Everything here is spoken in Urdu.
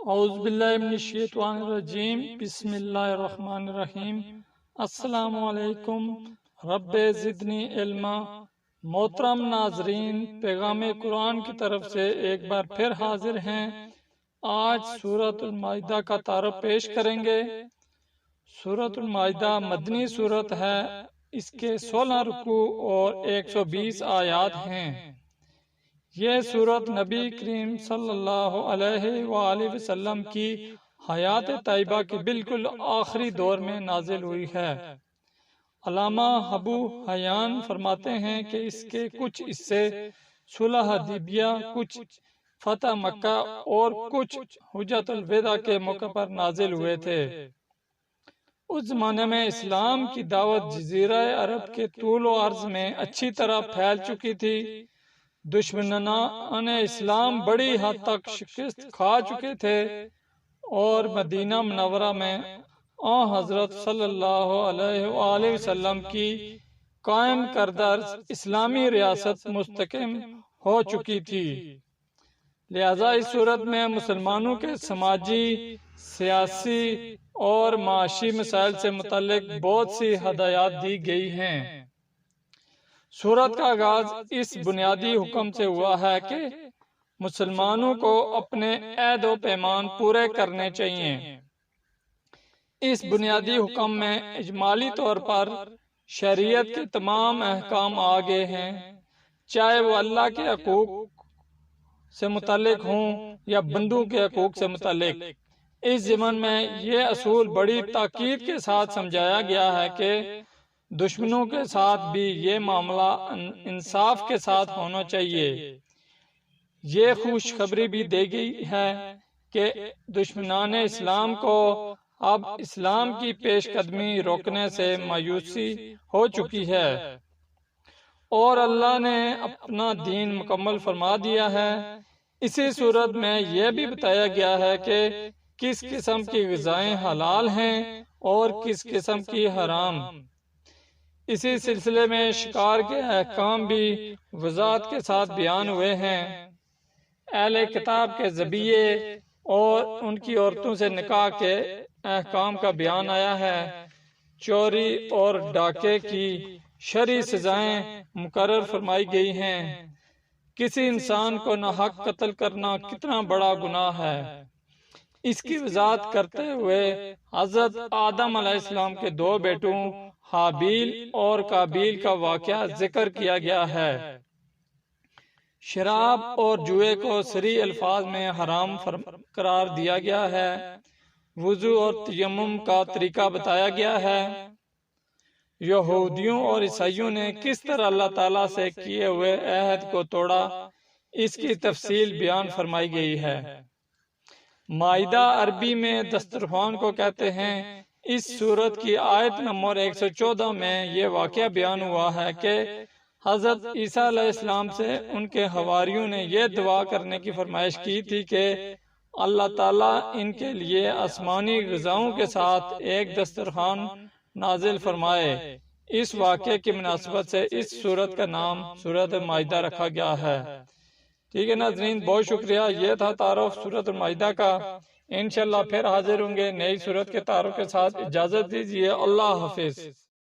اعوذ باللہ من الشیطان الرجیم، بسم اللہ الرحمن الرحیم۔ السلام علیکم، رب زدنی علما۔ محترم ناظرین، پیغام قرآن کی طرف سے ایک بار پھر حاضر ہیں۔ آج سورۃ المائدہ کا تعارف پیش کریں گے۔ سورۃ المائدہ مدنی سورت ہے، اس کے 16 رکوع اور 120 آیات ہیں۔ یہ سورت نبی کریم صلی اللہ علیہ وآلہ وسلم کی حیات طیبہ کے بالکل آخری دور میں نازل ہوئی ہے۔ علامہ ابو حیان فرماتے ہیں کہ اس کے کچھ حصے صلح حدیبیہ، کچھ فتح مکہ اور کچھ حجۃ الوداع کے موقع پر نازل ہوئے تھے۔ اس زمانے میں اسلام کی دعوت جزیرہ عرب کے طول و عرض میں اچھی طرح پھیل چکی تھی۔ دشمنان اسلام بڑی حد تک شکست کھا چکے تھے اور مدینہ منورہ میں حضرت صلی اللہ علیہ وآلہ وسلم کی قائم کردہ اسلامی ریاست مستحکم ہو چکی تھی۔ لہذا اس صورت میں مسلمانوں کے سماجی، سیاسی اور معاشی مسائل سے متعلق بہت سی ہدایات دی گئی ہیں۔ سورت کا آغاز اس بنیادی حکم سے ہوا ہے کہ مسلمانوں کو اپنے عہد و پیمان پورے کرنے چاہیے۔ اس بنیادی حکم میں اجمالی طور پر شریعت کے تمام احکام آ گئے ہیں، چاہے وہ اللہ کے حقوق سے متعلق ہوں یا بندوں کے حقوق سے متعلق۔ اس ضمن میں یہ اصول بڑی تاکید کے ساتھ سمجھایا گیا ہے کہ دشمنوں کے ساتھ بھی یہ معاملہ انصاف کے ساتھ ہونا چاہیے۔ یہ خوشخبری بھی دی گئی ہے کہ دشمنان اسلام کو اب اسلام کی پیش قدمی روکنے سے مایوسی ہو چکی ہے اور اللہ نے اپنا دین مکمل فرما دیا ہے۔ اسی صورت میں یہ بھی بتایا گیا ہے کہ کس قسم کی غذائیں حلال ہیں اور کس قسم کی حرام۔ اسی سلسلے میں شکار کے احکام بھی وضاحت کے ساتھ بیان ہوئے ہیں۔ اہل کتاب کے ذبیحے اور ان کی عورتوں سے نکاح کے احکام کا بیان آیا ہے۔ چوری اور ڈاکے کی شرعی سزائیں مقرر فرمائی گئی ہیں۔ کسی انسان کو ناحق قتل کرنا کتنا بڑا گناہ ہے، اس کی وضاحت کرتے ہوئے حضرت آدم علیہ السلام کے دو بیٹوں حابیل اور قابیل کا واقعہ ذکر کیا گیا ہے۔ شراب اور جوئے کو صریح الفاظ میں حرام قرار دیا گیا ہے۔ وضو اور تیمم کا طریقہ بتایا گیا ہے۔ یہودیوں اور عیسائیوں نے کس طرح اللہ تعالیٰ سے کیے ہوئے عہد کو توڑا، اس کی تفصیل بیان فرمائی گئی ہے۔ مائدہ عربی میں دسترخوان کو کہتے ہیں۔ اس سورت کی آیت نمبر 114 میں یہ واقعہ بیان ہوا ہے کہ حضرت عیسیٰ علیہ السلام سے ان کے حواریوں نے یہ دعا کرنے کی فرمائش کی تھی کہ اللہ تعالیٰ ان کے لیے آسمانی غذاؤں کے ساتھ ایک دسترخوان نازل فرمائے۔ اس واقعے کی مناسبت سے اس سورت کا نام سورت مائدہ رکھا گیا ہے۔ ٹھیک ہے ناظرین، بہت شکریہ۔ یہ تھا تعارف سورت المائدہ کا۔ انشاءاللہ پھر حاضر ہوں گے نئی سورت کے تعارف کے ساتھ۔ اجازت دیجیے، اللہ حافظ۔